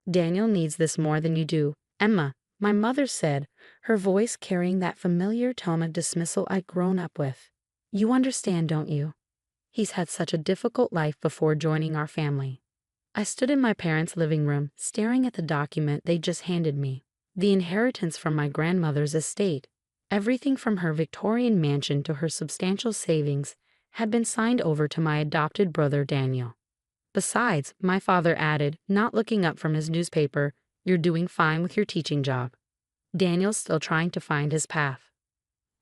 Daniel needs this more than you do, Emma, my mother said, her voice carrying that familiar tone of dismissal I'd grown up with. You understand, don't you? He's had such a difficult life before joining our family. I stood in my parents' living room, staring at the document they just handed me. The inheritance from my grandmother's estate. Everything from her Victorian mansion to her substantial savings had been signed over to my adopted brother Daniel. Besides, my father added, not looking up from his newspaper, you're doing fine with your teaching job. Daniel's still trying to find his path.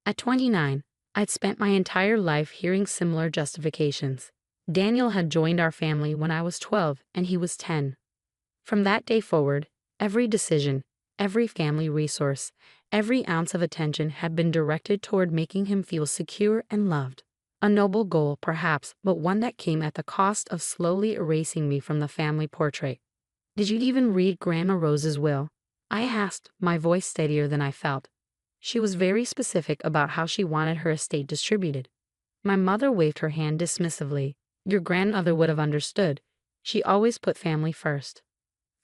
At 29, I'd spent my entire life hearing similar justifications. Daniel had joined our family when I was 12 and he was 10. From that day forward, every decision, every family resource, every ounce of attention had been directed toward making him feel secure and loved. A noble goal, perhaps, but one that came at the cost of slowly erasing me from the family portrait. Did you even read Grandma Rose's will? I asked, my voice steadier than I felt. She was very specific about how she wanted her estate distributed. My mother waved her hand dismissively. Your grandmother would have understood. She always put family first.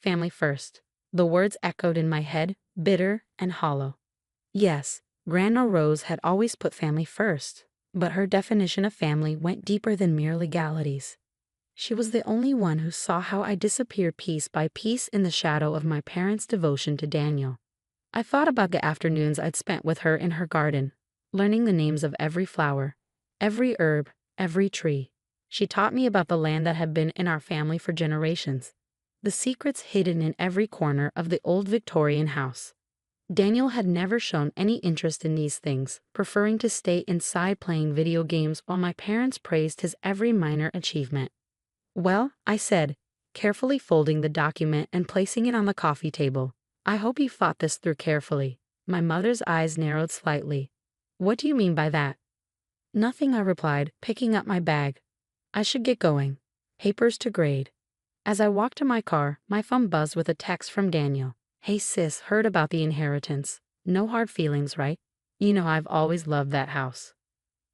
Family first. The words echoed in my head, bitter and hollow. Yes, Grandma Rose had always put family first, but her definition of family went deeper than mere legalities. She was the only one who saw how I disappeared piece by piece in the shadow of my parents' devotion to Daniel. I thought about the afternoons I'd spent with her in her garden, learning the names of every flower, every herb, every tree. She taught me about the land that had been in our family for generations, the secrets hidden in every corner of the old Victorian house. Daniel had never shown any interest in these things, preferring to stay inside playing video games while my parents praised his every minor achievement. Well, I said, carefully folding the document and placing it on the coffee table, I hope you thought this through carefully. My mother's eyes narrowed slightly. What do you mean by that? Nothing, I replied, picking up my bag. I should get going. Papers to grade. As I walked to my car, my phone buzzed with a text from Daniel. Hey sis, heard about the inheritance. No hard feelings, right? You know I've always loved that house.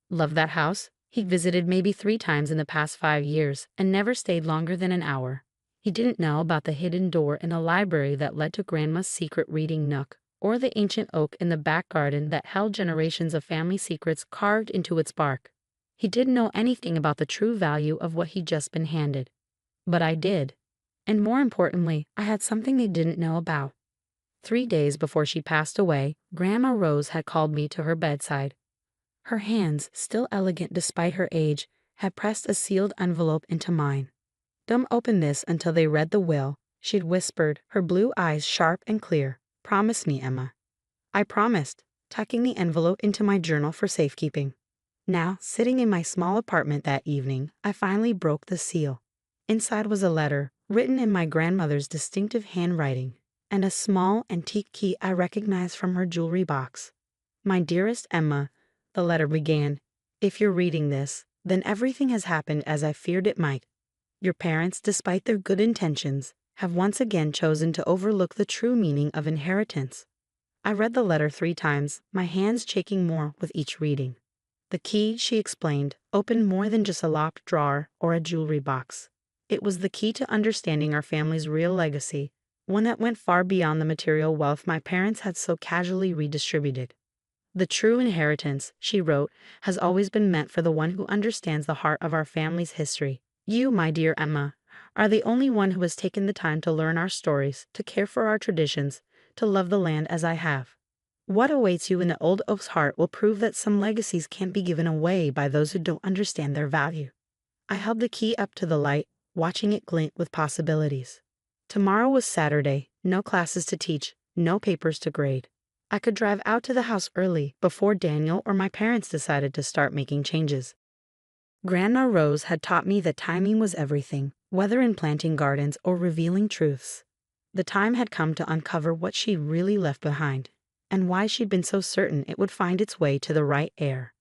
Loved that house? He visited maybe 3 times in the past 5 years and never stayed longer than an hour. He didn't know about the hidden door in a library that led to Grandma's secret reading nook, or the ancient oak in the back garden that held generations of family secrets carved into its bark. He didn't know anything about the true value of what he'd just been handed. But I did. And more importantly, I had something they didn't know about. 3 days before she passed away, Grandma Rose had called me to her bedside. Her hands, still elegant despite her age, had pressed a sealed envelope into mine. Don't open this until they read the will, she'd whispered, her blue eyes sharp and clear. Promise me, Emma. I promised, tucking the envelope into my journal for safekeeping. Now, sitting in my small apartment that evening, I finally broke the seal. Inside was a letter, written in my grandmother's distinctive handwriting, and a small antique key I recognized from her jewelry box. My dearest Emma, the letter began, if you're reading this, then everything has happened as I feared it might. Your parents, despite their good intentions, have once again chosen to overlook the true meaning of inheritance. I read the letter 3 times, my hands shaking more with each reading. The key, she explained, opened more than just a locked drawer or a jewelry box. It was the key to understanding our family's real legacy, one that went far beyond the material wealth my parents had so casually redistributed. The true inheritance, she wrote, has always been meant for the one who understands the heart of our family's history. You, my dear Emma, are the only one who has taken the time to learn our stories, to care for our traditions, to love the land as I have. What awaits you in the old oak's heart will prove that some legacies can't be given away by those who don't understand their value. I held the key up to the light, watching it glint with possibilities. Tomorrow was Saturday, no classes to teach, no papers to grade. I could drive out to the house early, before Daniel or my parents decided to start making changes. Grandma Rose had taught me that timing was everything, whether in planting gardens or revealing truths. The time had come to uncover what she'd really left behind, and why she'd been so certain it would find its way to the right heir.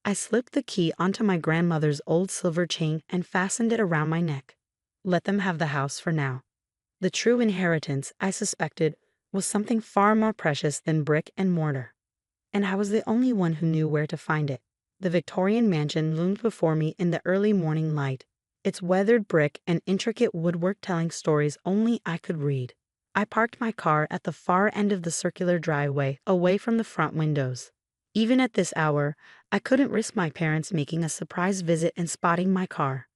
I slipped the key onto my grandmother's old silver chain and fastened it around my neck. Let them have the house for now. The true inheritance, I suspected, was something far more precious than brick and mortar. And I was the only one who knew where to find it. The Victorian mansion loomed before me in the early morning light, its weathered brick and intricate woodwork telling stories only I could read. I parked my car at the far end of the circular driveway, away from the front windows. Even at this hour, I couldn't risk my parents making a surprise visit and spotting my car.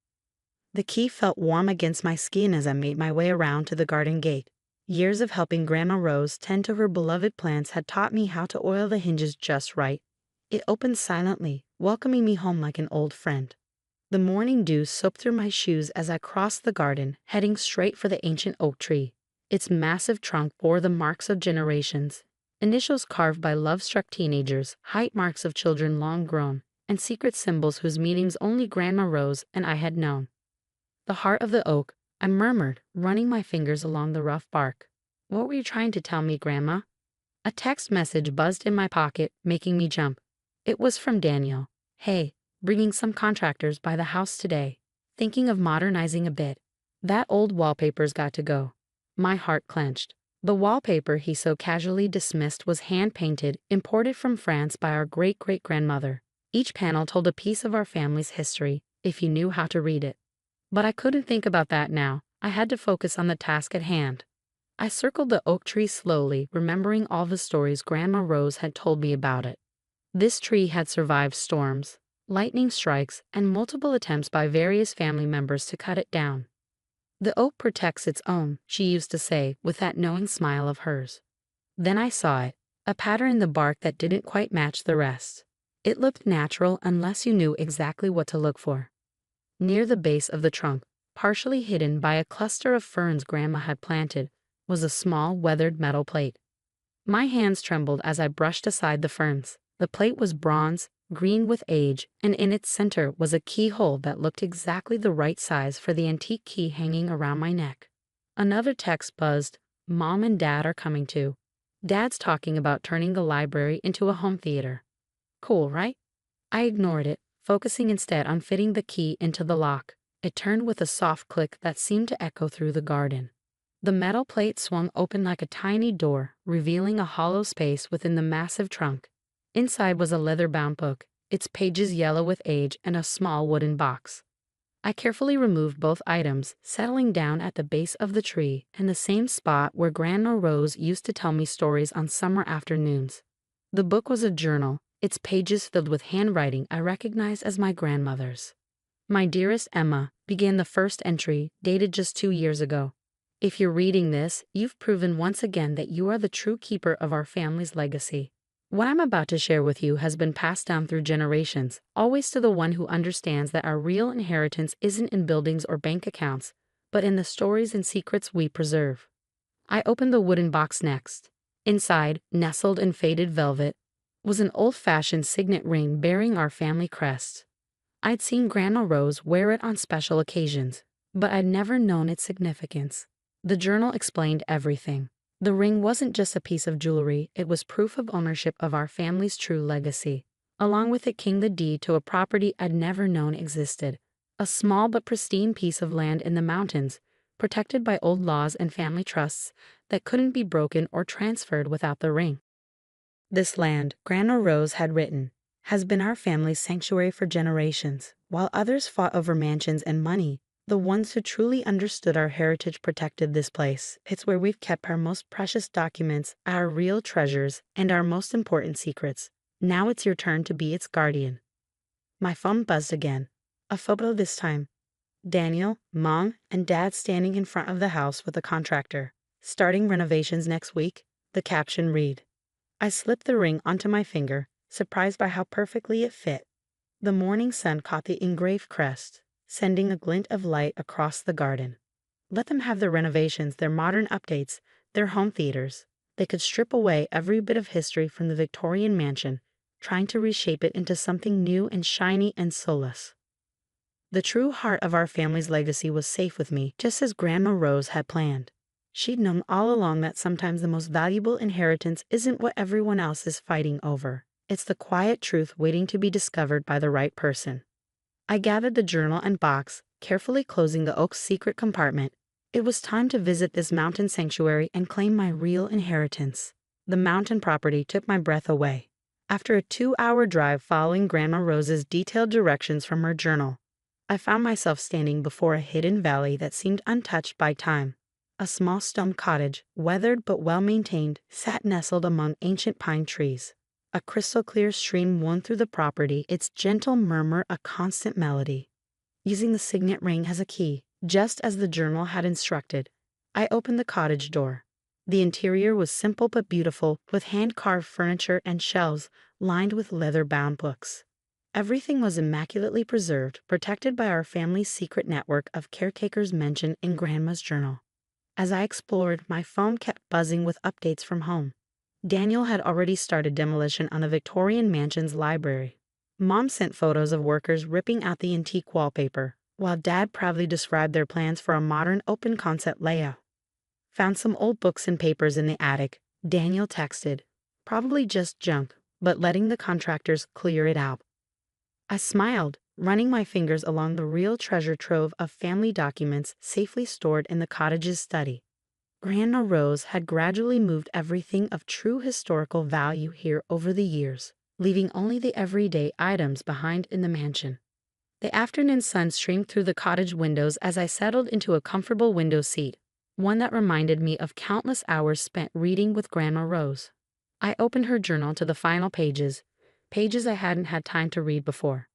The key felt warm against my skin as I made my way around to the garden gate. Years of helping Grandma Rose tend to her beloved plants had taught me how to oil the hinges just right. It opened silently, welcoming me home like an old friend. The morning dew soaked through my shoes as I crossed the garden, heading straight for the ancient oak tree. Its massive trunk bore the marks of generations, initials carved by love-struck teenagers, height marks of children long grown, and secret symbols whose meanings only Grandma Rose and I had known. The heart of the oak, I murmured, running my fingers along the rough bark. What were you trying to tell me, Grandma? A text message buzzed in my pocket, making me jump. It was from Daniel. Hey, bringing some contractors by the house today. Thinking of modernizing a bit. That old wallpaper's got to go. My heart clenched. The wallpaper he so casually dismissed was hand-painted, imported from France by our great-great-grandmother. Each panel told a piece of our family's history, if you knew how to read it. But I couldn't think about that now. I had to focus on the task at hand. I circled the oak tree slowly, remembering all the stories Grandma Rose had told me about it. This tree had survived storms, lightning strikes, and multiple attempts by various family members to cut it down. The oak protects its own, she used to say, with that knowing smile of hers. Then I saw it, a pattern in the bark that didn't quite match the rest. It looked natural unless you knew exactly what to look for. Near the base of the trunk, partially hidden by a cluster of ferns Grandma had planted, was a small, weathered metal plate. My hands trembled as I brushed aside the ferns. The plate was bronze, green with age, and in its center was a keyhole that looked exactly the right size for the antique key hanging around my neck. Another text buzzed, Mom and Dad are coming too. Dad's talking about turning the library into a home theater. Cool, right? I ignored it, focusing instead on fitting the key into the lock. It turned with a soft click that seemed to echo through the garden. The metal plate swung open like a tiny door, revealing a hollow space within the massive trunk. Inside was a leather-bound book, its pages yellow with age, and a small wooden box. I carefully removed both items, settling down at the base of the tree, in the same spot where Grandma Rose used to tell me stories on summer afternoons. The book was a journal, its pages filled with handwriting I recognized as my grandmother's. My dearest Emma, began the first entry, dated just 2 years ago. If you're reading this, you've proven once again that you are the true keeper of our family's legacy. What I'm about to share with you has been passed down through generations, always to the one who understands that our real inheritance isn't in buildings or bank accounts, but in the stories and secrets we preserve. I opened the wooden box next. Inside, nestled in faded velvet, was an old-fashioned signet ring bearing our family crest. I'd seen Grandma Rose wear it on special occasions, but I'd never known its significance. The journal explained everything. The ring wasn't just a piece of jewelry, it was proof of ownership of our family's true legacy. Along with it came the deed to a property I'd never known existed, a small but pristine piece of land in the mountains, protected by old laws and family trusts that couldn't be broken or transferred without the ring. This land, Grandma Rose had written, has been our family's sanctuary for generations. While others fought over mansions and money, the ones who truly understood our heritage protected this place. It's where we've kept our most precious documents, our real treasures, and our most important secrets. Now it's your turn to be its guardian. My phone buzzed again. A photo this time. Daniel, Mom, and Dad standing in front of the house with a contractor. Starting renovations next week, the caption read. I slipped the ring onto my finger, surprised by how perfectly it fit. The morning sun caught the engraved crest, sending a glint of light across the garden. Let them have their renovations, their modern updates, their home theaters. They could strip away every bit of history from the Victorian mansion, trying to reshape it into something new and shiny and soulless. The true heart of our family's legacy was safe with me, just as Grandma Rose had planned. She'd known all along that sometimes the most valuable inheritance isn't what everyone else is fighting over. It's the quiet truth waiting to be discovered by the right person. I gathered the journal and box, carefully closing the oak's secret compartment. It was time to visit this mountain sanctuary and claim my real inheritance. The mountain property took my breath away. After a 2-hour drive following Grandma Rose's detailed directions from her journal, I found myself standing before a hidden valley that seemed untouched by time. A small stone cottage, weathered but well-maintained, sat nestled among ancient pine trees. A crystal-clear stream wound through the property, its gentle murmur a constant melody. Using the signet ring as a key, just as the journal had instructed, I opened the cottage door. The interior was simple but beautiful, with hand-carved furniture and shelves lined with leather-bound books. Everything was immaculately preserved, protected by our family's secret network of caretakers mentioned in Grandma's journal. As I explored, my phone kept buzzing with updates from home. Daniel had already started demolition on the Victorian mansion's library. Mom sent photos of workers ripping out the antique wallpaper, while Dad proudly described their plans for a modern open-concept layout. Found some old books and papers in the attic, Daniel texted. Probably just junk, but letting the contractors clear it out. I smiled, running my fingers along the real treasure trove of family documents safely stored in the cottage's study. Grandma Rose had gradually moved everything of true historical value here over the years, leaving only the everyday items behind in the mansion. The afternoon sun streamed through the cottage windows as I settled into a comfortable window seat, one that reminded me of countless hours spent reading with Grandma Rose. I opened her journal to the final pages I hadn't had time to read before.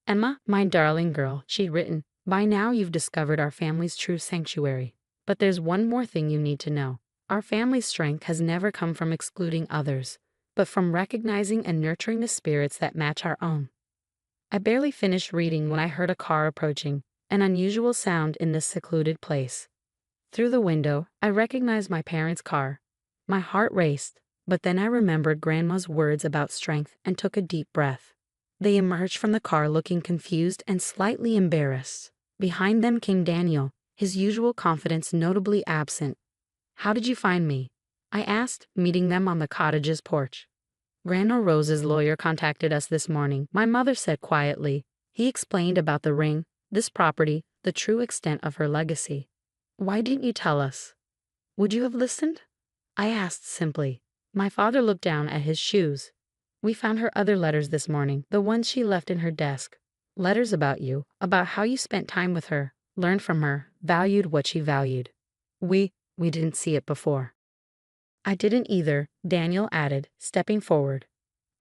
"Emma, my darling girl," she'd written, "by now you've discovered our family's true sanctuary. But there's one more thing you need to know. Our family's strength has never come from excluding others, but from recognizing and nurturing the spirits that match our own." I barely finished reading when I heard a car approaching, an unusual sound in this secluded place. Through the window, I recognized my parents' car. My heart raced, but then I remembered Grandma's words about strength and took a deep breath. They emerged from the car looking confused and slightly embarrassed. Behind them came Daniel, his usual confidence notably absent. "How did you find me?" I asked, meeting them on the cottage's porch. "Grandma Rose's lawyer contacted us this morning," my mother said quietly. "He explained about the ring, this property, the true extent of her legacy." "Why didn't you tell us? Would you have listened?" I asked simply. My father looked down at his shoes. "We found her other letters this morning, the ones she left in her desk. Letters about you, about how you spent time with her, learned from her, valued what she valued. We didn't see it before." "I didn't either," Daniel added, stepping forward.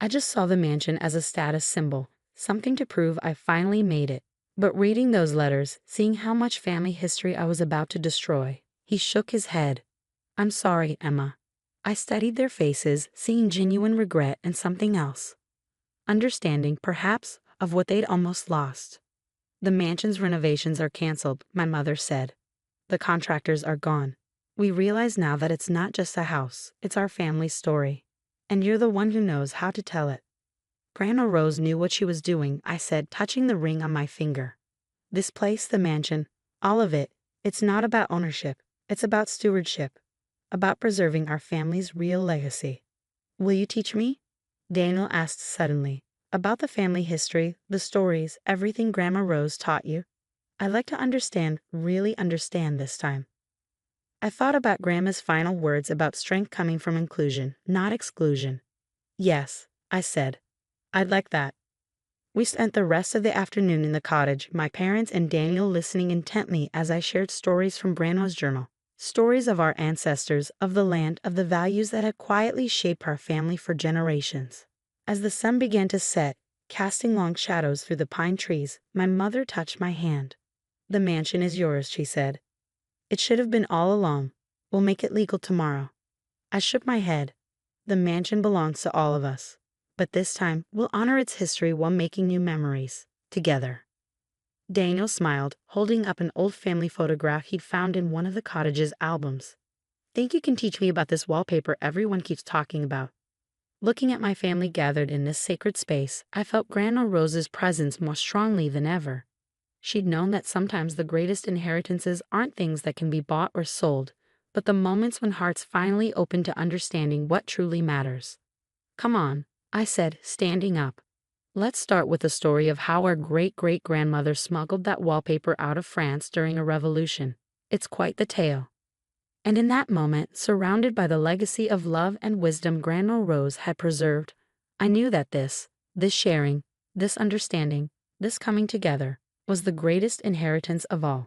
"I just saw the mansion as a status symbol, something to prove I finally made it. But reading those letters, seeing how much family history I was about to destroy," he shook his head. "I'm sorry, Emma." I studied their faces, seeing genuine regret and something else. Understanding, perhaps, of what they'd almost lost. "The mansion's renovations are canceled," my mother said. "The contractors are gone. We realize now that it's not just a house, it's our family's story. And you're the one who knows how to tell it." "Grandma Rose knew what she was doing," I said, touching the ring on my finger. "This place, the mansion, all of it, it's not about ownership, it's about stewardship, about preserving our family's real legacy." "Will you teach me?" Daniel asked suddenly. "About the family history, the stories, everything Grandma Rose taught you? I'd like to understand, really understand this time." I thought about Grandma's final words about strength coming from inclusion, not exclusion. "Yes," I said. "I'd like that." We spent the rest of the afternoon in the cottage, my parents and Daniel listening intently as I shared stories from Grandma's journal. Stories of our ancestors, of the land, of the values that had quietly shaped our family for generations. As the sun began to set, casting long shadows through the pine trees, my mother touched my hand. "The mansion is yours," she said. "It should have been all along. We'll make it legal tomorrow." I shook my head. "The mansion belongs to all of us. But this time, we'll honor its history while making new memories. Together." Daniel smiled, holding up an old family photograph he'd found in one of the cottage's albums. "Think you can teach me about this wallpaper everyone keeps talking about?" Looking at my family gathered in this sacred space, I felt Grandma Rose's presence more strongly than ever. She'd known that sometimes the greatest inheritances aren't things that can be bought or sold, but the moments when hearts finally open to understanding what truly matters. "Come on," I said, standing up. "Let's start with the story of how our great-great-grandmother smuggled that wallpaper out of France during a revolution. It's quite the tale." And in that moment, surrounded by the legacy of love and wisdom Grandma Rose had preserved, I knew that this sharing, this understanding, this coming together, was the greatest inheritance of all.